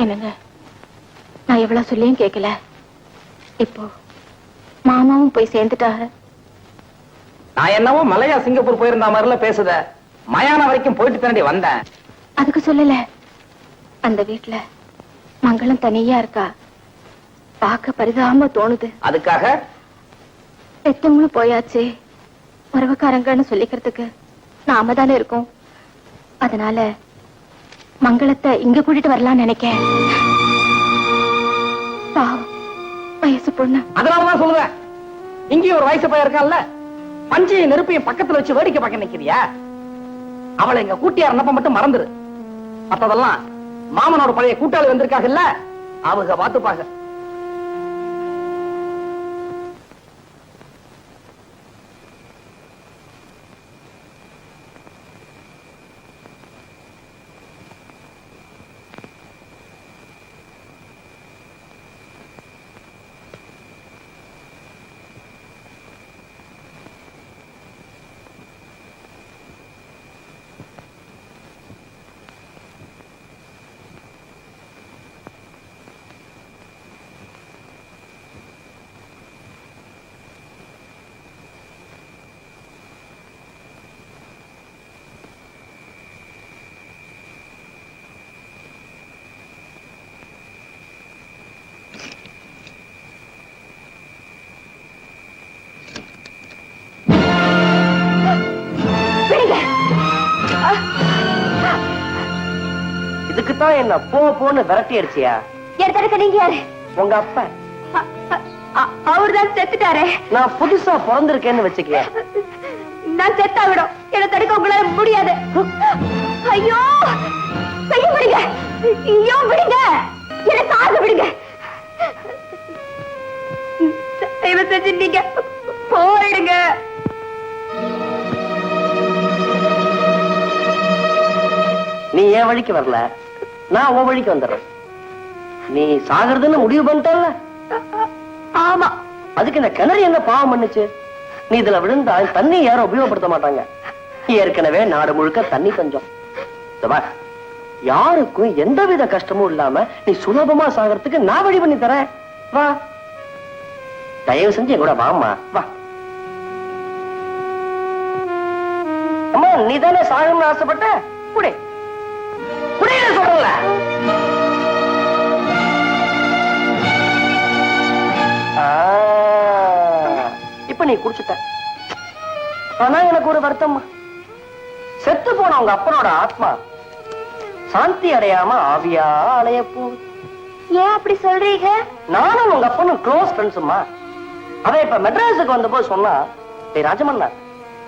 என்னங்க, நான் எவ்வளவு சொல்லியும் கேட்கல. இப்போ மாமாவும் போய் சேர்ந்துட்டாக. நான் என்னவோ மலையா சிங்கப்பூர் போயிருந்த மாதிரில பேசுத. மயான வரைக்கும் போயிட்டு தாண்டி வந்தேன். அதுக்கு சொல்லல. அந்த வீட்டுல மங்களம் தனியா இருக்கா. பார்க்க பரிதாபமா தோணுது. அதுக்காக பெத்தவங்களும் போயாச்சு, உறவுக்காரங்கன்னு சொல்லிக்கிறதுக்கு நாம தானே இருக்கோம். அதனால மங்களத்தை இங்க கூட்டிட்டு வரலாம்னு நினைக்கேன். பாவம், வயசு பொண்ணு. அதனாலதான் சொல்லுவேன், இங்கேயும் ஒரு வயசு பையன் இருக்கான்ல, பஞ்சையும் நெருப்பையும் பக்கத்துல வச்சு வேடிக்கை பார்க்க நிக்கிறியா? அவளை எங்க கூட்டியார் அனுப்ப மட்டும் மறந்துரு. மத்ததெல்லாம் மாமனோட பழைய கூட்டாளி வந்திருக்காங்கல்ல, அவங்க பார்த்துப்பாங்க. இதுக்குத்தான் என்ன போன்னு விரட்டி அடிச்சியா? எடுத்தடுக்க நீங்க யாரு? உங்க அப்பா. அவர்தான் செத்துட்டாரே. நான் புதுசா பிறந்திருக்கேன்னு வச்சுக்க. நான் செத்தா விடும், என்ன தடுக்க உங்களால முடியாது. ஐயோ, கைய விடுங்க. ஐயோ விடுங்க, என்ன சாக விடுங்க. தயவு செஞ்சு நீங்க போயிடுங்க. நீ என் வழிக்கு வரல, நான் உன் வழிக்கு வந்துடுறேன். நீ சாகிறதுன்னு முடிவு பண்ணிட்டல. ஆமா. அதுக்கு இந்த கிணறு என்ன பாவம் பண்ணுச்சு? நீ இதுல விழுந்தா தண்ணி யாரும் உபயோகப்படுத்த மாட்டாங்க. ஏற்கனவே நாடு முழுக்க தண்ணி பஞ்சம். யாருக்கும் எந்தவித கஷ்டமும் இல்லாம நீ சுலபமா சாகிறதுக்கு நான் வழி பண்ணி தரேன். வா, தயவு செஞ்சு என் கூட வாமா. வா அம்மா, நீ தானே சாகணும்னு ஆசைப்பட்ட? குடி குடியில சொல்றல. இப்ப நீ குடிச்சுட்ட. ஆனா எனக்கு ஒரு வருத்தம்மா. செத்து போன உங்க அப்பனோட ஆத்மா சாந்தி அடையாம ஆவியா அலைய போகுது. ஏன் அப்படி சொல்றீங்க? நானும் உங்க அப்பனும் க்ளோஸ் ஃப்ரெண்ட்ஸுமா. அவன் இப்ப மெட்ராஸுக்கு வந்தபோது சொன்னா, ராஜமன்னா,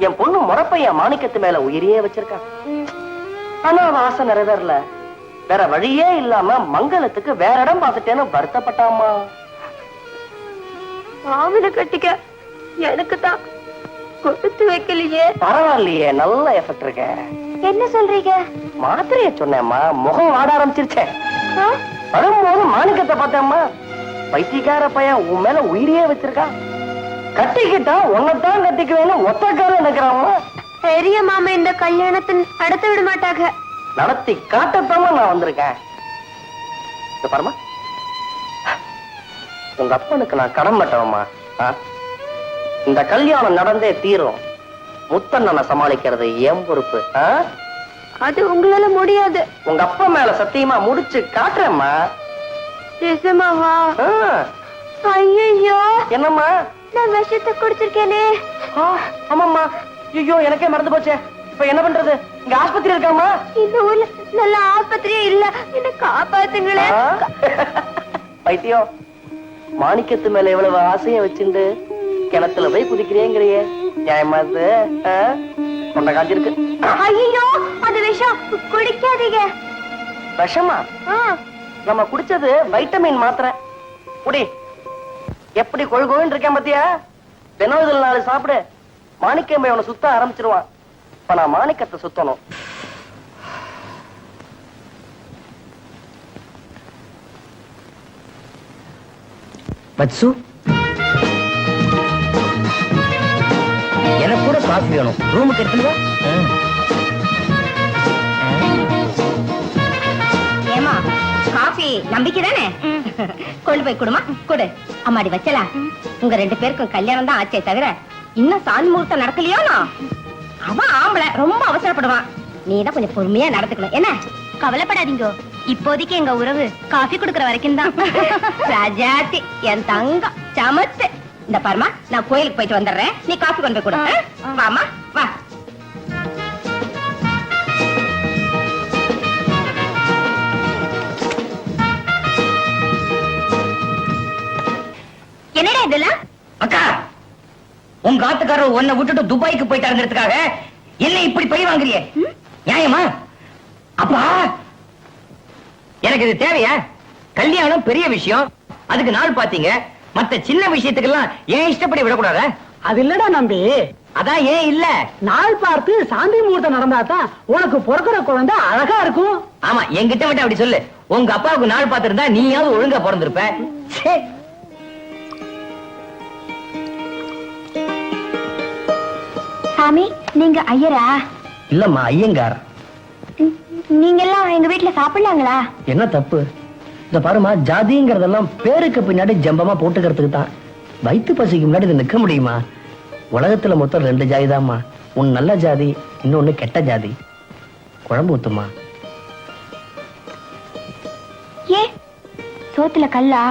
என் பொண்ணு முறப்பைய மாணிக்கத்து மேல உயிரியே வச்சிருக்கா. ஆனா அவன் ஆசை நிறைவேறல. வேற வழியே இல்லாம மங்களத்துக்கு வேற இடம் பார்த்துட்டேன்னு வருத்தப்பட்டாமா. மாமனை கட்டிக்க எனக்கு தான் கொடுத்து வைக்கலையே. பரவாயில்லையே, நல்ல எஃபெக்ட் இருக்க. என்ன சொல்றீங்க? மாத்திரைய சொன்னேம்மா, முகம் வாட ஆரம்பிச்சிருச்சேன். வரும்போது மாணிக்கத்தை பார்த்தேம்மா. பைத்தியக்கார பையன் உன் மேல உயிரியே வச்சிருக்கா. கட்டிக்கிட்டா உன்னைத்தான் கட்டிக்குவேன்னு ஒத்தக்கார நினைக்கிறாமா. பெரிய மாமா இந்த கல்யாணத்தை நடத்த விட மாட்டாங்க. நடத்தி காட்டத்தாம நான் வந்திருக்கேன். பாருமா, உங்க அப்பனுக்கு நான் கடன் பட்டவம்மா. இந்த கல்யாணம் நடந்தே தீரும். முத்தண்ணனை சமாளிக்கிறது என் பொறுப்பு. அது உங்களால முடியாது. உங்க அப்பா மேல சத்தியமா முடிச்சு காட்டுறேம்மா. நிஜமாவா? ஐயோ, என்னம்மா? நான் விஷத்தை குடிச்சிருக்கேனே. ஆமாம்மா. ஐயோ, எனக்கே மறந்து போச்சே. இப்ப என்ன பண்றது? இங்க ஆஸ்பத்திரி இருக்காமா? இந்த ஊர்ல நல்ல ஆஸ்பத்திரியே இல்ல, என்ன காப்பாத்துங்களே. பைத்தியம், மாணிக்கத்து மேல எவ்வளவு ஆசைய வச்சுண்டு கிணத்துல போய் குதிக்கிறேங்கிறியே, நியாயமா? கொண்ட காஞ்சிருக்கு. ஐயோ, அது விஷம், குடிக்காதீங்க. விஷமா? நம்ம குடிச்சது வைட்டமின் மாத்திரை. குடி. எப்படி கொழுகோன்னு இருக்கேன் பாத்தியா? தினம் 4 சாப்பிடு. மாணிக்கம் அவனை சுத்த ஆரம்பிச்சிருவான். இப்ப நான் மாணிக்கத்தை சுத்தணும். வத்சு, எனக்கு கூட காஃபி வேணும். ரூமுக்கு எடுத்துங்க. ஏமா, காஃபி நம்பிக்கை தானே கொண்டு போய் கொடுமா கொடு. அம்மாடி வச்சலா, உங்க 2 பேருக்கும் கல்யாணம் தான் ஆச்சே தவிர இன்னும் சாமி முகூர்த்தம் நடக்கலையோ? அவன் ஆம்பளை ரொம்ப அவசரப்படுவான். நீ தான் கொஞ்சம் பொறுமையா நடந்துக்கணும் என்ன? கவலைப்படாதீங்க, இப்போதைக்கு எங்க உறவு காஃபி குடுக்கற வரைக்கும் தான். ராஜாத்தி என் தங்கம் சமத்து. இந்த பாருமா, நான் கோயிலுக்கு போயிட்டு வந்துடுறேன், நீ காஃபி கொண்டு போய் கொடு. வாமா வா. என்னடா இதெல்லாம்? அக்கா, உங்க ஆத்துக்காரர் உன்னை விட்டுட்டு துபாய்க்கு போயிட்டாருங்கிறதுக்காக என்ன இப்படி பழி வாங்குறியே? நியாயமா? அப்பா, எனக்கு இது தேவையா? கல்யாணம் பெரிய விஷயம், அதுக்கு நாள் பாத்தீங்க. மத்த சின்ன விஷயத்துக்கெல்லாம் ஏன் இஷ்டப்படி விடக்கூடாத? அது இல்லடா நம்பி, அதான் ஏன் இல்ல. நாள் பார்த்து சாந்தி முகூர்த்தம் நடந்தாதான் உனக்கு பிறக்கிற குழந்தை அழகா இருக்கும். ஆமா, என்கிட்ட மட்டும் அப்படி சொல்லு. உங்க அப்பாவுக்கு நாள் பார்த்திருந்தா நீயாவது ஒழுங்கா பிறந்திருப்ப. ச்சே. சாமி, நீங்க ஐயரா? இல்லம்மா, ஐயங்கார். நீங்க எல்லாம் எங்க வீட்டுல சாப்பிடலாங்களா? என்ன தப்பு? இந்த பாருமா, ஜாதிங்கிறதெல்லாம் பேருக்கு பின்னாடி ஜம்பமா போட்டுக்கிறதுக்கு தான். வயிற்று பசிக்கு முன்னாடி இது நிக்க முடியுமா? உலகத்துல மொத்தம் 2 ஜாதி தான்மா. ஒன்னு நல்ல ஜாதி, இன்னொன்னு கெட்ட ஜாதி. குழம்பு ஊத்துமா. ஏ, சோத்துல கல்லா?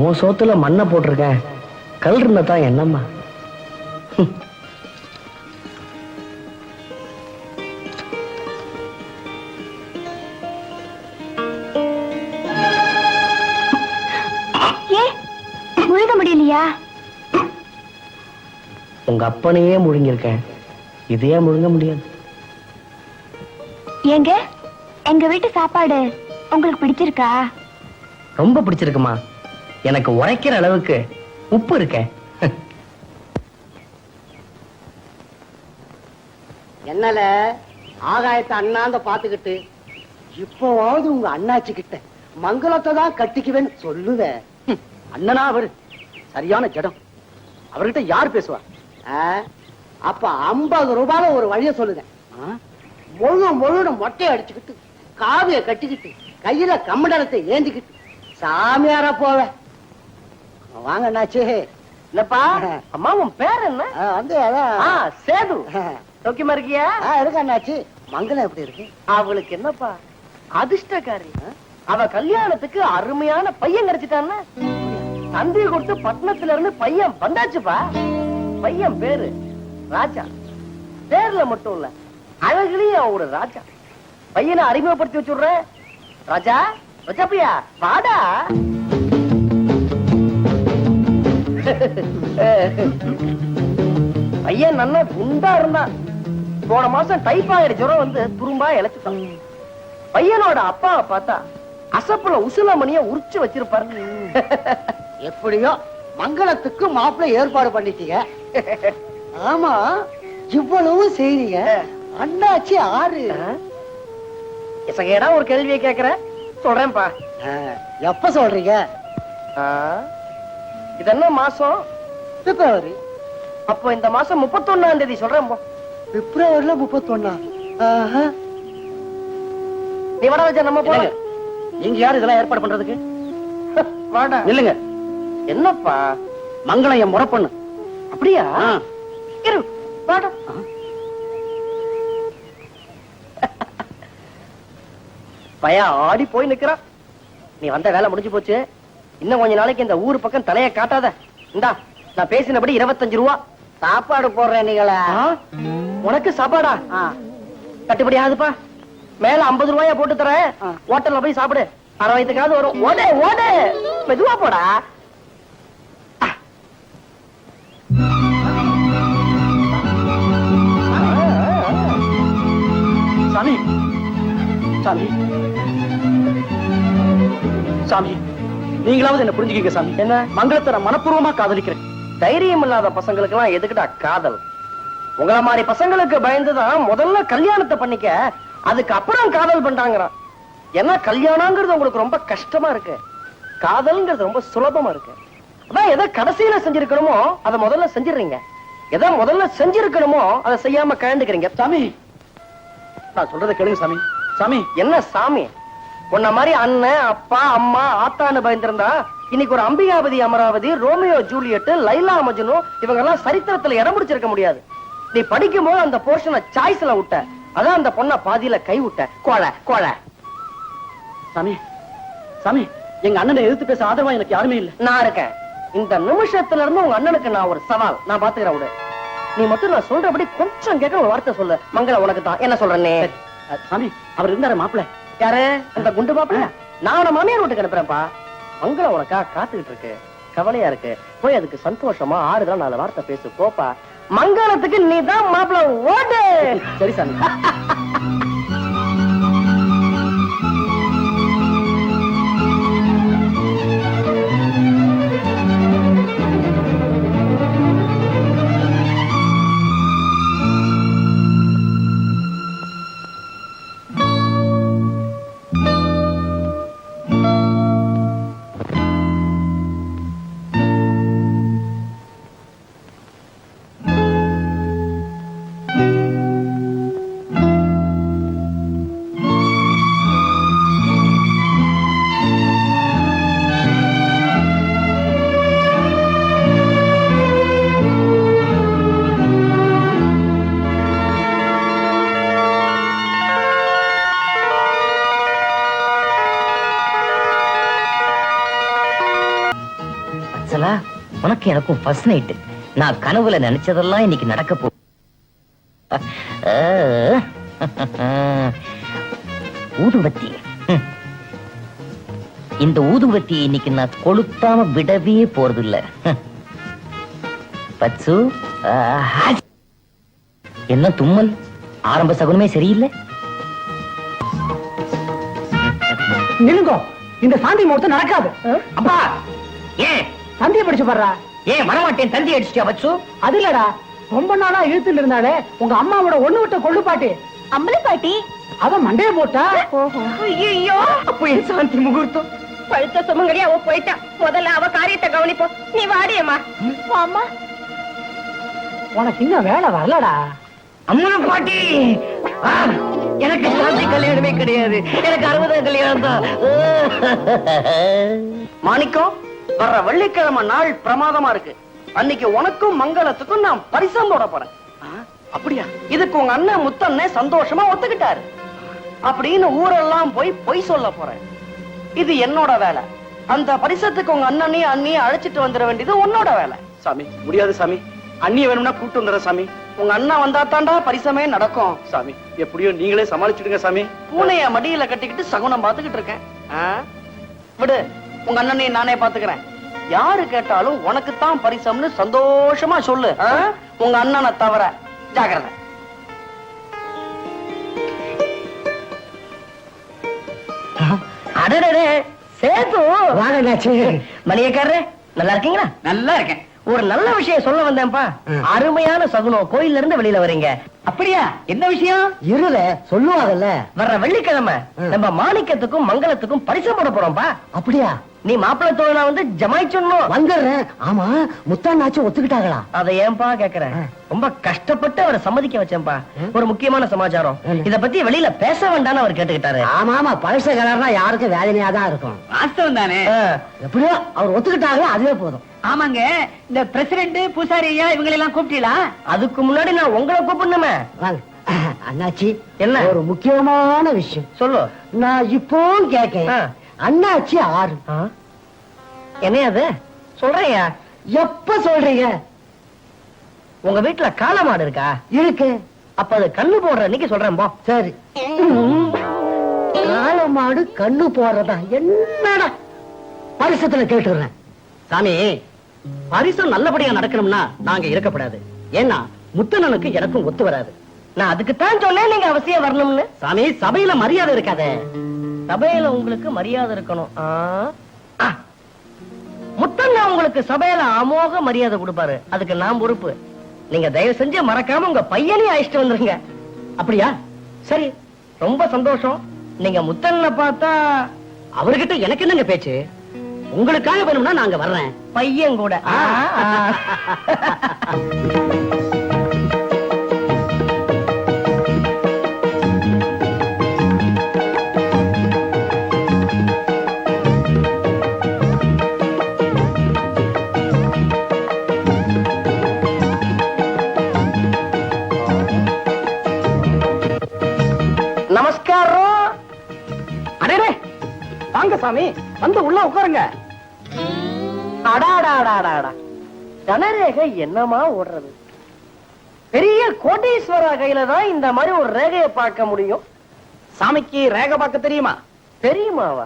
உன் சோத்துல மண்ணை போட்டிருக்கேன், கல் இருந்தா தான் என்னம்மா? ஏ, முழுக முடியலையா? உங்க அப்பனையே முழுங்கிருக்கேன், இதையே முழுங்க முடியாது. ஏங்க, எங்க வீட்டு சாப்பாடு உங்களுக்கு பிடிச்சிருக்கா? ரொம்ப பிடிச்சிருக்குமா. எனக்கு உரைக்கிற அளவுக்கு உப்பு இருக்க. என்னல ஆகாயத்தை அண்ணாந்த பாத்துக்கிட்டு இப்போவாவது உங்க அண்ணாச்சி கிட்ட மங்களத்தை தான் கட்டிக்குவேன்னு சொல்லுத. அண்ணனா அவரு சரியான ஜடம், அவர்கிட்ட யார் பேசுவா? அப்ப 50 ரூபாயில ஒரு வழிய சொல்லுங்க. முழு மொட்டையை அடிச்சுக்கிட்டு காவிய கட்டிக்கிட்டு கையில கம்மண்டலத்தை ஏந்திக்கிட்டு சாமியாரா போவ. வாங்க அண்ணாச்சி. இல்லப்பா, அம்மா உன் பேர் என்ன? வந்து அதான் சேது. சௌக்கியமா இருக்கியா? இருக்கு அண்ணாச்சி. மங்களம் எப்படி இருக்கு? அவளுக்கு என்னப்பா அதிர்ஷ்டக்காரி. அவ கல்யாணத்துக்கு அருமையான பையன் கிடைச்சிட்டான்னு தந்தி கொடுத்து பட்டணத்துல இருந்து பையன் வந்தாச்சுப்பா. பையன் பேரு ராஜா. பேர்ல மட்டும் இல்ல, அழகுலயும் அவன் ஒரு ராஜா. பையனை அறிமுகப்படுத்தி வச்சுடுறேன். ராஜா, ராஜாப்பியா வாடா. பையன் நல்லா குண்டா இருந்தான். போன மாசம் டைபாய்டு ஜுரம் வந்து துரும்பா இழைச்சுட்டான். பையனோட அப்பாவை பார்த்தா அசப்புல உசுலமணிய உரிச்சு வச்சிருப்பாரு. எப்படியோ மங்களத்துக்கு மாப்பிள்ளை ஏற்பாடு பண்ணிட்டீங்க. ஆமா, இவ்வளவு செய்றீங்க, அண்ணாச்சி ஆறு. இசகேடா ஒரு கேள்வியை கேக்குறேன், சொல்றேன்பா. எப்ப சொல்றீங்க? இது என்ன மாசம்? பிப்ரவரி. அப்போ இந்த மாசம் 31ஆம் தேதி சொல்றேன். பிப்ரவரியில 31. நீ வட வச்ச நம்ம போல. நீங்க யாரு இதெல்லாம் ஏற்பாடு பண்றதுக்கு? வாடா. இல்லங்க, என்னப்பா மங்களம் என் முறை பண்ணு. அப்படியா? இரு வாடா. பையா ஆடி போய் நிக்கிறான். நீ வந்த வேலை முடிஞ்சு போச்சு. இன்னும் கொஞ்ச நாளைக்கு இந்த ஊரு பக்கம் தலைய காட்டாத. இந்தா, நான் பேசினபடி 25 ரூபா சாப்பாடு போடுறேன். நீங்களா? உனக்கு சாப்பாடா? கட்டுப்படி ஆகுதுப்பா. மேல 50 ரூபாயா போட்டு தரேன். ஹோட்டல்ல போய் சாப்பிடு, அரை வயதுக்காவது வரும். ஓடு ஓடு, மெதுவா போடா. சாமி, சாமி, சாமி, நீங்களாவது என்ன புரிஞ்சுக்கீங்க சாமி. என்ன? மங்களத்தை நான் மனப்பூர்வமா காதலிக்கிறேன். தைரியம் இல்லாத பசங்களுக்கு எல்லாம் எதுக்குடா காதல்? உங்கள மாதிரி பசங்களுக்கு பயந்துதான் முதல்ல கல்யாணத்தை பண்ணிக்க, அதுக்கு அப்புறம் காதல் பண்றாங்கறான். ஏன்னா கல்யாணங்கிறது உங்களுக்கு ரொம்ப கஷ்டமா இருக்கு, காதல்ங்கிறது ரொம்ப சுலபமா இருக்கு. அதான் எதை கடைசியில செஞ்சிருக்கணுமோ அதை முதல்ல செஞ்சிடுறீங்க, எதை முதல்ல செஞ்சிருக்கணுமோ அதை செய்யாம கழண்டுக்கிறீங்க. சாமி, நான் சொல்றதை கேளுங்க சாமி. சாமி, என்ன சாமி? உன்ன மாதிரி அண்ணன் அப்பா அம்மா ஆத்தான்னு பயந்திருந்தா இன்னைக்கு ஒரு அம்பிகாபதி அமராவதி ரோமியோ ஜூலியட் லைலா மஜ்னு இவங்க எல்லாம் சரித்திரத்துல இடம் பிடிச்சிருக்க முடியாது. நீ படிக்கும் போது அந்த போர்ஷனை சாய்ஸ்ல விட்ட, அதான் அந்த பொண்ண பாதியில கை விட்ட. கோழை கோழை. சாமி சாமி, எங்க அண்ணனை எதிர்த்து பேச ஆதரவா எனக்கு யாருமே இல்ல. நான் இருக்கேன். இந்த நிமிஷத்துல இருந்து உங்க அண்ணனுக்கு நான் ஒரு சவால். நான் பாத்துக்கிறேன் விடு. நீ மட்டும் நான் சொல்றபடி கொஞ்சம் கேட்க ஒரு வார்த்தை சொல்லு. மங்கள உனக்கு தான். என்ன சொல்றேன்னு சாமி, அவர் இருந்தாரு மாப்பிள்ள. யாரு? அந்த குண்டு மாப்பிள்ள. நான் அவன மாமியார் வீட்டுக்கு அனுப்புறேன்ப்பா. மங்கள உனக்கா காத்துக்கிட்டு இருக்கு. கவலையா இருக்கு. போய் அதுக்கு சந்தோஷமா ஆறுதலா 4 வார்த்தை பேசு. போப்பா. மங்களத்துக்கு நீ தான் மாப்பிள்ள. ஓடு. சரி சாமி. உனக்கு எனக்கும் ஃபர்ஸ்ட் நைட். நான் கனவுல நினைச்சதெல்லாம் இன்னைக்கு நடக்க போ. ஊதுவத்தி. இந்த ஊதுவத்தி இன்னைக்கு நான் கொளுத்தாம விடவே போறது இல்ல. பச்சு, என்ன தும்மல்? ஆரம்ப சகுனமே சரியில்லை. நிலுங்க, இந்த சாந்தி முகூர்த்தம் நடக்காது. அப்பா, ஏன் தந்தியை படிச்சு பாடுறா. ஏன் வரமாட்டேன்? தந்தி அடிச்சிட்டியா பச்சு? அது இல்லடா, ரொம்ப நாளா இழுத்துல இருந்தாலே உங்க அம்மாவோட ஒண்ணு விட்ட கொள்ளு பாட்டு அம்பல பாட்டி அவ மண்டைய போட்டா. ஐயோ, அப்போ என் சாந்தி முகூர்த்தம் பழுத்த சுமங்கடி அவ போயிட்டா. முதல்ல அவ காரியத்தை கவனிப்போம். நீ வாடியம்மா. அம்மா, உனக்கு இன்னும் வேலை வரலடா. அம்மா பாட்டி, எனக்கு சாந்தி கல்யாணமே கிடையாது. எனக்கு 60 கல்யாணம் தான். மாணிக்கம், வர்ற வெள்ளிக்கிழமை நாள் பிரமாதமா இருக்கு. அன்னைக்கு உனக்கும் மங்களத்துக்கும் நான் பரிசம் போட போறேன். அப்படியா? இதுக்கு உங்க அண்ணன் முத்தண்ணே சந்தோஷமா ஒத்துக்கிட்டாரு. அப்படின்னு ஊரெல்லாம் போய் பொய் சொல்ல போறேன். இது என்னோட வேலை. அந்த பரிசத்துக்கு உங்க அண்ணனையும் அண்ணியும் அழைச்சிட்டு வந்துட வேண்டியது உன்னோட வேலை. சாமி, முடியாது சாமி. அண்ணிய வேணும்னா கூட்டு வந்துடுற சாமி. உங்க அண்ணன் வந்தா தாண்டா பரிசமே நடக்கும். சாமி, எப்படியோ நீங்களே சமாளிச்சுடுங்க சாமி. பூனைய மடியில கட்டிக்கிட்டு சகுனம் பாத்துக்கிட்டு இருக்கேன். விடு, உங்க அண்ணனையும் நானே பாத்துக்கிறேன். யாரு கேட்டாலும் உனக்குத்தான் பரிசம்னு சந்தோஷமா சொல்லு. உங்க அண்ணனை தவிர. ஜாக்கிரதை. அடடே, சேது வாங்கலாச்சு. மணியக்காரரே, நல்லா இருக்கீங்களா? நல்லா இருக்கேன். ஒரு நல்ல விஷயம் சொல்ல வந்தேன்ப்பா. அருமையான சகுனம். கோயில்ல இருந்து வெளியில வரீங்க. அப்படியா? என்ன விஷயம்? இருல சொல்லுவாங்கல்ல. வர்ற வெள்ளிக்கிழமை நம்ம மாணிக்கத்துக்கும் மங்களத்துக்கும் பரிசு போட போறோம்ப்பா. அப்படியா? நீ மாப்பிள்ளை தோழனா வந்து ஜமாய்ச்சொன்னும். வந்துடுறேன். ஆமா, முத்தாண்ணாச்சும் ஒத்துக்கிட்டாங்களா? அதை ஏன்பா கேக்குறேன்? ரொம்ப கஷ்டப்பட்டு அவரை சம்மதிக்க வச்சேன்பா. ஒரு முக்கியமான சமாச்சாரம். இத பத்தி வெளியில பேச வேண்டாம்னு அவர் கேட்டுக்கிட்டாரு. ஆமா ஆமா, பழச கலர்னா யாருக்கும் வேதனையா தான் இருக்கும். வாஸ்தவம் தானே. எப்படியோ அவர் ஒத்துக்கிட்டாங்க, அதுவே போதும். ஆமாங்க, இந்த பிரசிடண்ட் பூசாரி ஐயா இவங்களை எல்லாம் கூப்பிட்டீங்களா? அதுக்கு முன்னாடி நான் உங்களை கூப்பிடணுமே. வாங்க அண்ணாச்சி. என்ன? ஒரு முக்கியமான விஷயம் சொல்லு. நான் இப்போ கேட்கேன். அண்ணாச்சி 6. என்ன அது? சொல்றேயா? எப்ப சொல்றீங்க? உங்க வீட்டுல காளை மாடு இருக்கா? இருக்கு. அப்ப அது கண்ணு போடுற அன்னைக்கு சொல்றேன் போ. சரி. காளை மாடு கண்ணு போடுறதா? என்னடா பரிசத்துல கேட்டுறேன். சாமி, பரிசம் நல்லபடியா நடக்கணும்னா நாங்க இருக்கப்படாது. ஏன்னா முத்தனனுக்கு எனக்கும் ஒத்து வராது. நான் அதுக்குத்தான் சொன்னேன் நீங்க அவசியம் வரணும்னு. சாமி, சபையில மரியாதை இருக்காதே. சபையில உங்களுக்கு மரியாதை இருக்கணும். முத்தண்ணா உங்களுக்கு சபையில அமோக மரியாதை கொடுப்பாரு. அதுக்கு நான் பொறுப்பு. நீங்க தயவு செஞ்சு மறக்காம உங்க பையனையும் அழைச்சிட்டு வந்துருங்க. அப்படியா? சரி, ரொம்ப சந்தோஷம். நீங்க முத்தண்ண பார்த்தா அவர்கிட்ட எனக்கு என்னங்க பேச்சு? உங்களுக்காக வேணும்னா நாங்க வர்றேன். பையன் கூட. அடே வாங்க சாமி, வந்து உள்ள உட்காருங்க. அடாடாடாடாடா, தனரேகை என்னமா ஓடுறது? பெரிய கோடீஸ்வரா கையில தான் இந்த மாதிரி ஒரு ரேகையை பார்க்க முடியும். சாமிக்கு ரேகை பார்க்க தெரியுமா? தெரியுமாவா?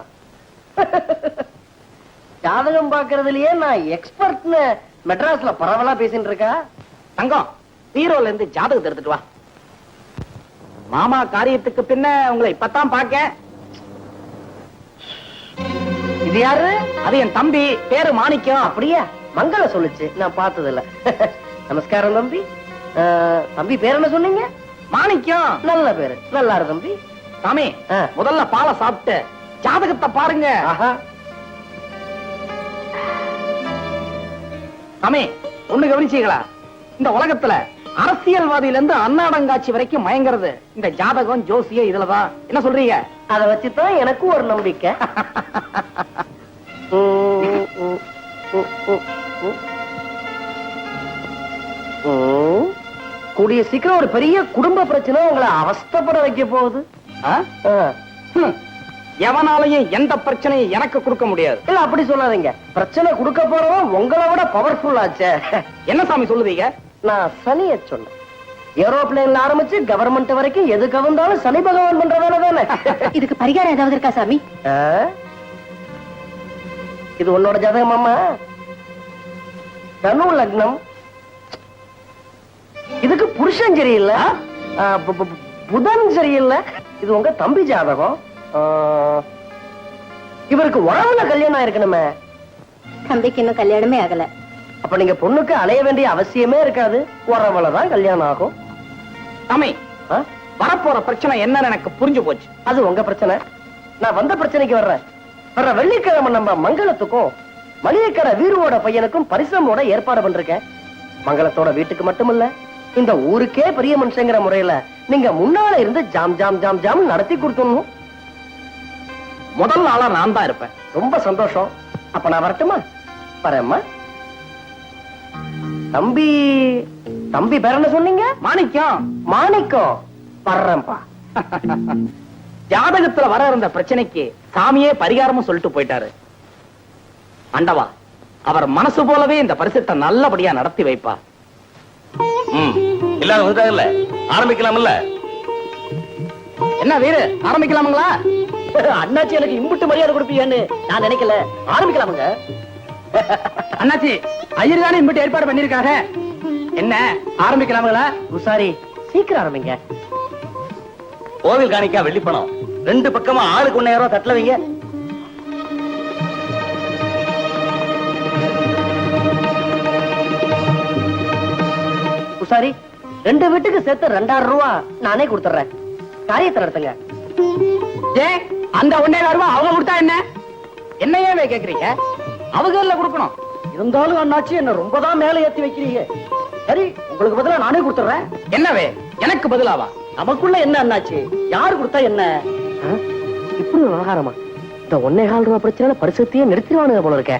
ஜாதகம் பார்க்கறதுலயே நான் எக்ஸ்பர்ட்னு மெட்ராஸ்ல பரவலா பேசிட்டு இருக்கா. தங்கம், பீரோல இருந்து ஜாதகத்தை எடுத்துட்டு வா. மாமா காரியத்துக்கு பின்ன உங்களை இப்பதான் பார்க்க. இது யாரு? அது என் தம்பி, பேரு மாணிக்கம். அப்படியா? மங்கள சொல்லுச்சு, நான் பார்த்தது இல்ல. நமஸ்காரம் தம்பி. தம்பி பேர் என்ன சொன்னீங்க? மாணிக்கம். நல்ல பேரு, நல்லா இரு தம்பி. சாமி, ஆ. முதல்ல பாலை சாப்பிட்டு ஜாதகத்தை பாருங்க. ஆஹா, சாமி, ஒண்ணு கவனிச்சீங்களா? இந்த உலகத்துல அரசியல்வாதியில இருந்து அன்னாடங்காட்சி வரைக்கும் மயங்கிறது இந்த ஜாதகம், ஜோசியம் இதுலதான். என்ன சொல்றீங்க? அதை வச்சுதான் எனக்கும் ஒரு நம்பிக்கை. கூடிய சீக்கிரம் ஒரு பெரிய குடும்ப பிரச்சனை உங்களை அவஸ்தைப்பட வைக்க போகுது. ஆ? எவனாலையும் எந்த பிரச்சனையும் எனக்கு கொடுக்க முடியாது. இல்ல அப்படி சொல்லாதீங்க. பிரச்சனை கொடுக்க போறவன் உங்களை விட பவர்ஃபுல் ஆச்சே. என்ன சாமி சொல்லுதீங்க? நான் சனிய சொன்னேன். ஏரோப்ளேன்ல ஆரம்பிச்சு கவர்மெண்ட் வரைக்கும் எது கவர்ந்தாலும் சனி பகவான் பண்ற வேலை தானே. இதுக்கு பரிகாரம் ஏதாவது இருக்கா சாமி? ஆ? இது உன்னோட ஜாதகம் அம்மா. தனு லக்னம். இதுக்கு புருஷன் சரியில்லை, புதன் சரியில்லை. இது உங்க தம்பி ஜாதகம். இவருக்கு உறவுல கல்யாணம் ஆயிருக்கணுமே. தம்பிக்கு இன்னும் கல்யாணமே ஆகல. அப்ப நீங்க பொண்ணுக்கு அலைய வேண்டிய அவசியமே இருக்காது. உறவுல தான் கல்யாணம் ஆகும். சாமி, ஆ? வரப்போற பிரச்சனை என்னன்னு எனக்கு புரிஞ்சு போச்சு. அது உங்க பிரச்சனை. நான் வந்த பிரச்சனைக்கு வர்றேன். வர்ற வெள்ளிக்கிழமை நம்ம மங்களத்துக்கும் மளிகைக்கடை வீருவோட பையனுக்கும் பரிசமோட ஏற்பாடு பண்றேன். மங்களத்தோட வீட்டுக்கு மட்டுமில்ல, இந்த ஊருக்கே பெரிய மனுஷங்கிற முறையில நீங்க முன்னால இருந்து ஜாம் ஜாம் ஜாம் ஜாம் நடத்தி கொடுத்துடணும். முதல் ஆளா நான் தான் இருப்பேன். ரொம்ப சந்தோஷம். அப்ப நான் வரட்டுமா? வரேம்மா. தம்பி, தம்பி பேர் என்ன சொன்னீங்க? மாணிக்கம். மாணிக்கம். வர்றேன்ப்பா. ஜாதகத்துல வர இருந்த பிரச்சனைக்கு சாமியே பரிகாரமும் சொல்லிட்டு போயிட்டாரு. ஆண்டவா, அவர் மனசு போலவே இந்த பரிசுத்த நல்லபடியா நடத்தி வைப்பா. எல்லாரும் வந்துட்டாங்கல்ல, ஆரம்பிக்கலாம்ல? என்ன வீரு, ஆரம்பிக்கலாமுங்களா? அண்ணாச்சி எனக்கு இம்புட்டு மரியாதை கொடுப்பீங்கன்னு நான் நினைக்கல. ஆரம்பிக்கலாமுங்க. அண்ணாச்சி, ஐயர் தானே இம்பிட்டு ஏற்பாடு பண்ணிருக்காங்க. என்ன, ஆரம்பிக்கலாமுங்களா? உசாரி, சீக்கிரம் ஆரம்பிங்க. கோவில் காணிக்கா வெள்ளிப்பணம் 2 பக்கமா ஆளுக்கு 1000 ரூபாய் தட்டல வைங்க. உசாரி, 2 வீட்டுக்கு சேர்த்து 2000 ரூபாய் நானே கொடுத்துறேன். காரியத்தை நடத்துங்க. ஏன் அந்த 1500 ரூபாய் அவங்க கொடுத்தா என்ன? என்னையே கேக்குறீங்க? அவங்க கொடுக்கணும். இருந்தாலும் அண்ணாச்சி என்ன ரொம்பதான் மேல ஏத்தி வைக்கிறீங்க. சரி, உங்களுக்கு பதிலா நானே கொடுத்துறேன். என்னவே எனக்கு பதிலாவா? நமக்குள்ள என்ன அண்ணாச்சி, யாரு கொடுத்தா என்ன? இப்படி ஒரு விவகாரமா? இந்த 1.25 ரூபாய் பிரச்சனை பரிசத்தையே நிறுத்திடுவானுங்க போல இருக்க.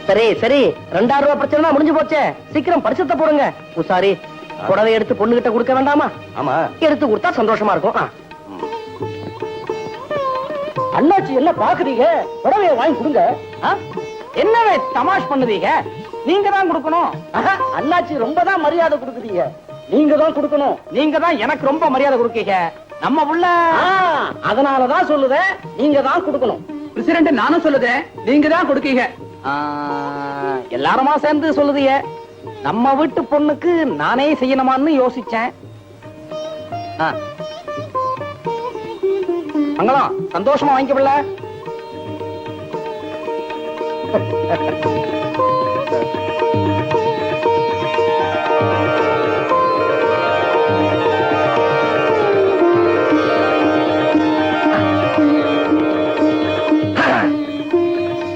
சரி சரி, 2000 ரூபாய் பிரச்சனை முடிஞ்சு போச்சே. சீக்கிரம் பரிசத்தை போடுங்க. உசாரி, புடவை எடுத்து பொண்ணுகிட்ட கொடுக்க வேண்டாமா? ஆமா, எடுத்து கொடுத்தா சந்தோஷமா இருக்கும். அண்ணாச்சி என்ன பாக்குறீங்க? புடவைய வாங்கி கொடுங்க. என்னவே தமாஷ் பண்ணுதீங்க? நீங்க தான் கொடுக்கணும். அண்ணாச்சி ரொம்ப தான் மரியாதை கொடுக்குறீங்க. நீங்க தான் கொடுக்கணும். நீங்க தான் எனக்கு ரொம்ப மரியாதை கொடுக்கீங்க. நம்ம உள்ள அதனாலதான் சொல்லுதேன், நீங்க தான் கொடுக்கணும். பிரசிடண்ட் நானும் சொல்லுதேன், நீங்க தான் கொடுக்கீங்க. எல்லாருமா சேர்ந்து சொல்லுதீங்க. நம்ம வீட்டு பொண்ணுக்கு நானே செய்யணுமான்னு யோசிச்சேன். மங்களம், சந்தோஷமா வாங்கிக்கல.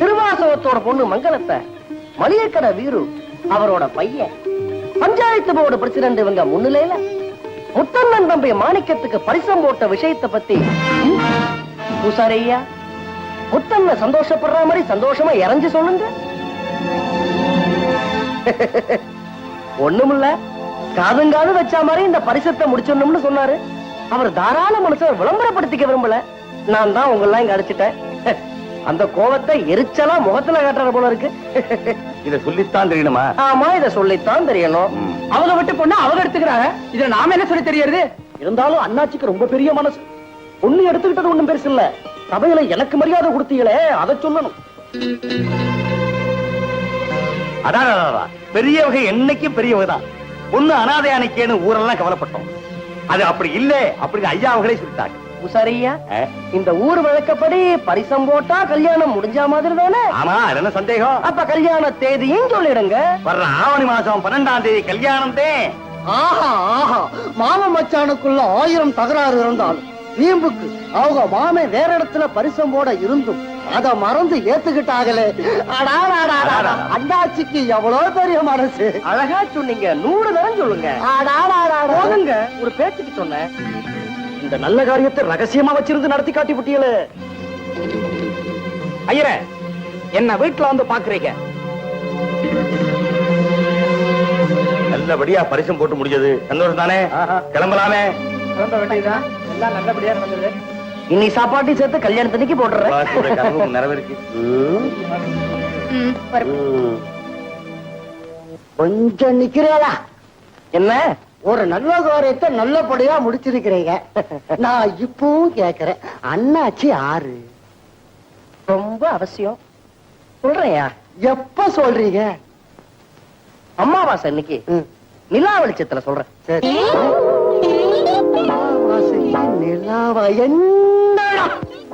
திருவாசகத்தோட பொண்ணு மங்களத்தை மளிகைக்கடை வீரு அவரோட பையன் பஞ்சாயத்து போர்டு பிரசிடண்ட் இவங்க முன்னிலையில முத்தண்ணன் தம்பி மாணிக்கத்துக்கு பரிசம் போட்ட விஷயத்தை பத்தி பூசாரையா முத்தண்ண சந்தோஷப்படுற மாதிரி சந்தோஷமா இறஞ்சி சொல்லுங்க. ஒண்ணுமில்ல, காதுங்காது வச்சா மாதிரி இந்த பரிசத்தை முடிச்சிடணும்னு சொன்னாரு. அவர் தாராள மனுஷன் விளம்பரப்படுத்திக்க விரும்பல. நான் தான் உங்களெல்லாம் இங்க அடிச்சிட்டேன். அந்த கோவத்தை எரிச்சலா முகத்துல காட்டுற போல இருக்கு. இத சொல்லித்தான் தெரியணுமா? ஆமா, இத சொல்லித்தான் தெரியணும். அவங்க விட்டு பொண்ணு அவங்க எடுத்துக்கிறாங்க. இதுல நாம என்ன சொல்லி தெரியறது? இருந்தாலும் அண்ணாச்சிக்கு ரொம்ப பெரிய மனசு. பொண்ணு எடுத்துக்கிட்டது ஒண்ணும் பெருசு இல்ல. சபையில எனக்கு மரியாதை கொடுத்தீங்களே, அதை சொல்லணும். அதான் பெரியவங்க என்னைக்கும் பெரியவங்க தான். பொண்ணு அனாதையானிக்கேன்னு ஊரெல்லாம் கவலைப்பட்டோம். அது அப்படி இல்ல அப்படின்னு ஐயா அவங்களே சொல்லிட்டாங்க. உசாரியா, இந்த ஊர் வழக்கப்படி பரிசம் போட்டா கல்யாணம் முடிஞ்ச மாதிரி தானே? ஆமா, அது என்ன சந்தேகம்? அப்ப கல்யாண தேதியும் சொல்லிடுங்க. வர்ற ஆவணி மாசம் 12ஆம் தேதி கல்யாணம் தான். ஆஹா ஆஹா, மாம மச்சானுக்குள்ள 1000 தகராறு இருந்தாலும் வீம்புக்கு அவங்க மாமே வேற இடத்துல பரிசம் போட இருந்தும் அத மறந்து ஏத்துக்கிட்டாங்களே. அண்ணாச்சிக்கு எவ்வளவு பெரிய மனசு. அழகா சொன்னீங்க. 100 தரம் சொல்லுங்க. போதுங்க, ஒரு பேச்சுக்கு சொன்னேன். இந்த நல்ல காரியத்தை ரகசியமா வச்சிருந்து நடத்தி காட்டி விட்டீங்களே. ஐயரே, என்ன வீட்டுல வந்து பாக்குறீங்க? நல்லபடியா பரிசம் போட்டு முடிஞ்சது. சந்தோஷம் தானே? கிளம்பலாமே. ரொம்ப வேண்டியதுதான். எல்லாம் நல்லபடியா நடந்தது. இன்னி சாப்பாட்டையும் சேர்த்து கல்யாணத்தன்னைக்கு போட்டுறேன். வாசுடைய கனவு நிறைவேறிச்சு. கொஞ்சம் நிக்கிறீங்களா? என்ன? ஒரு நல்ல காரியத்தை நல்லபடியா முடிச்சிருக்கிறீங்க. நான் இப்பவும் கேக்குறேன், அண்ணாச்சி ஆறு ரொம்ப அவசியம். சொல்றேன்யா. எப்ப சொல்றீங்க? அம்மாவாசை இன்னைக்கு நிலா வெளிச்சத்துல சொல்றேன். சரி. அமாவாசையில் நிலாவா? என்ன